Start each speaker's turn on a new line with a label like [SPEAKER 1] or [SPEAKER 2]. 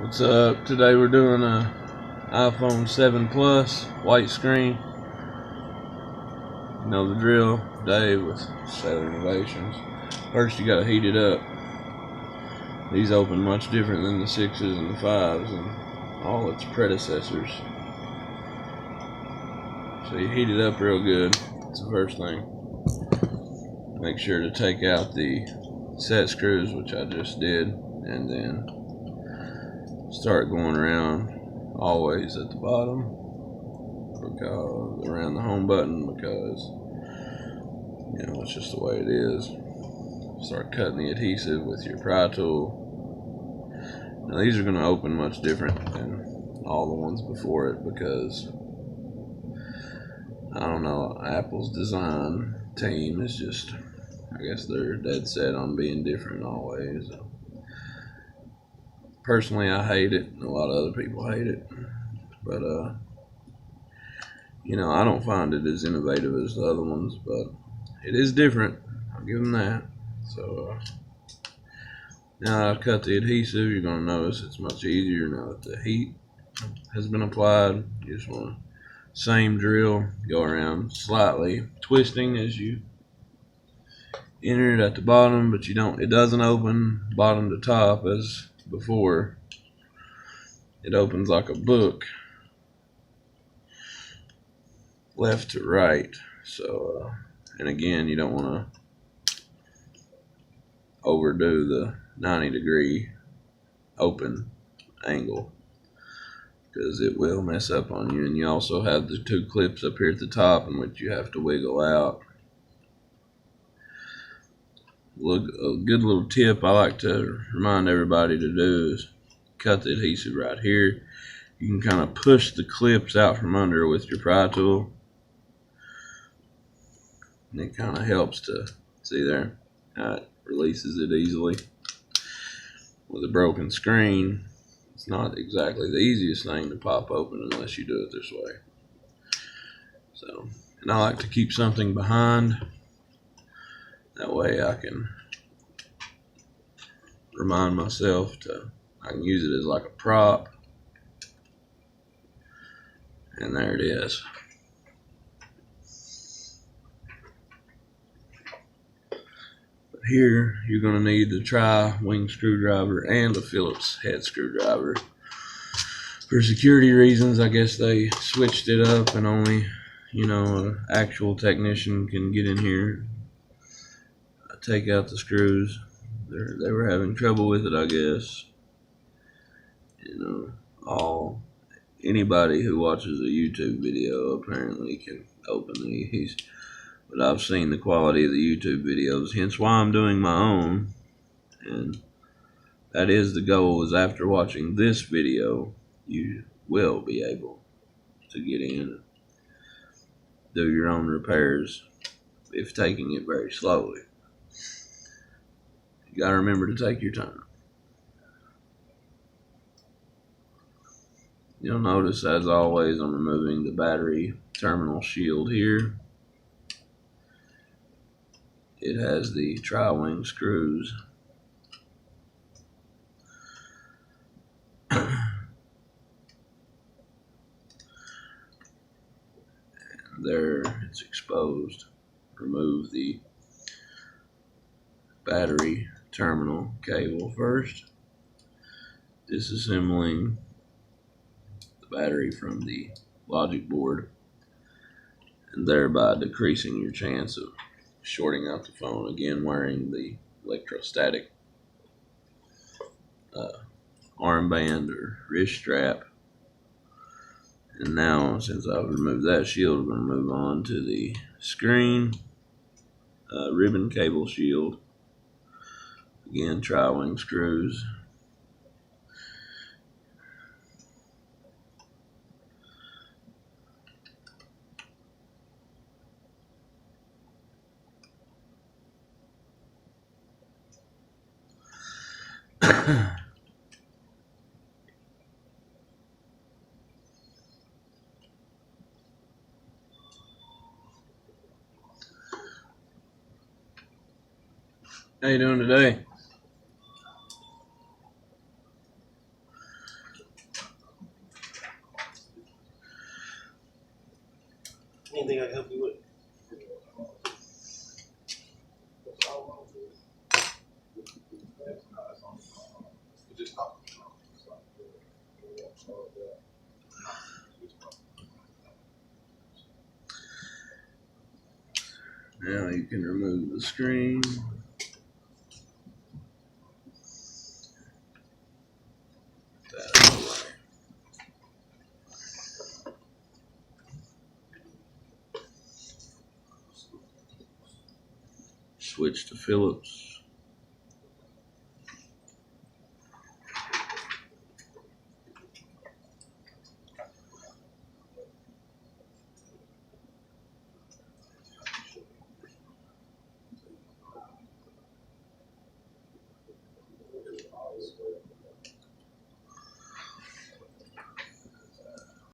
[SPEAKER 1] What's up? Today we're doing a iPhone 7 Plus white screen. You know the drill, Dave with Cellular Innovations. First you gotta heat it up. These open much different than the 6s and the 5s and all its predecessors. So you heat it up real good. That's the first thing. Make sure to take out the set screws, which I just did, and then start going around always at the bottom, because around the home button, because you know it's just the way it is. Start cutting the adhesive with your pry tool. Now these are going to open much different than all the ones before it, because I don't know, Apple's design team is just, I guess they're dead set on being different always. Personally, I hate it, and a lot of other people hate it, but you know, I don't find it as innovative as the other ones, but it is different. I'll give them that. So now that I've cut the adhesive, you're going to notice it's much easier now that the heat has been applied. You just want to, same drill, go around slightly twisting as you enter it at the bottom, but it doesn't open bottom to top as before. It opens like a book, left to right. So and again, you don't want to overdo the 90-degree open angle, because it will mess up on you. And you also have the two clips up here at the top in which you have to wiggle out. Look, a good little tip I like to remind everybody to do is cut the adhesive right here. You can kind of push the clips out from under with your pry tool, and it kind of helps to, see there, how it releases it easily. With a broken screen, it's not exactly the easiest thing to pop open unless you do it this way. So, and I like to keep something behind. That way I can remind myself I can use it as like a prop. And there it is. But here you're going to need the tri-wing screwdriver and a Phillips head screwdriver. For security reasons, I guess they switched it up and only, you know, an actual technician can get in here, take out the screws. They were having trouble with it, I guess. You know, anybody who watches a YouTube video apparently can open these, but I've seen the quality of the YouTube videos, hence why I'm doing my own. And that is the goal, is after watching this video you will be able to get in and do your own repairs, if taking it very slowly. You gotta remember to take your time. You'll notice, as always, I'm removing the battery terminal shield here. It has the tri-wing screws. And there, it's exposed. Remove the battery terminal cable first, disassembling the battery from the logic board, and thereby decreasing your chance of shorting out the phone. Again, wearing the electrostatic armband or wrist strap. And now, since I've removed that shield, we're going to move on to the screen ribbon cable shield. Again, tri-wing screws. How you doing today?
[SPEAKER 2] Anything I can help you with?
[SPEAKER 1] Now you can remove the screen. That out of the way. Switch to Philips.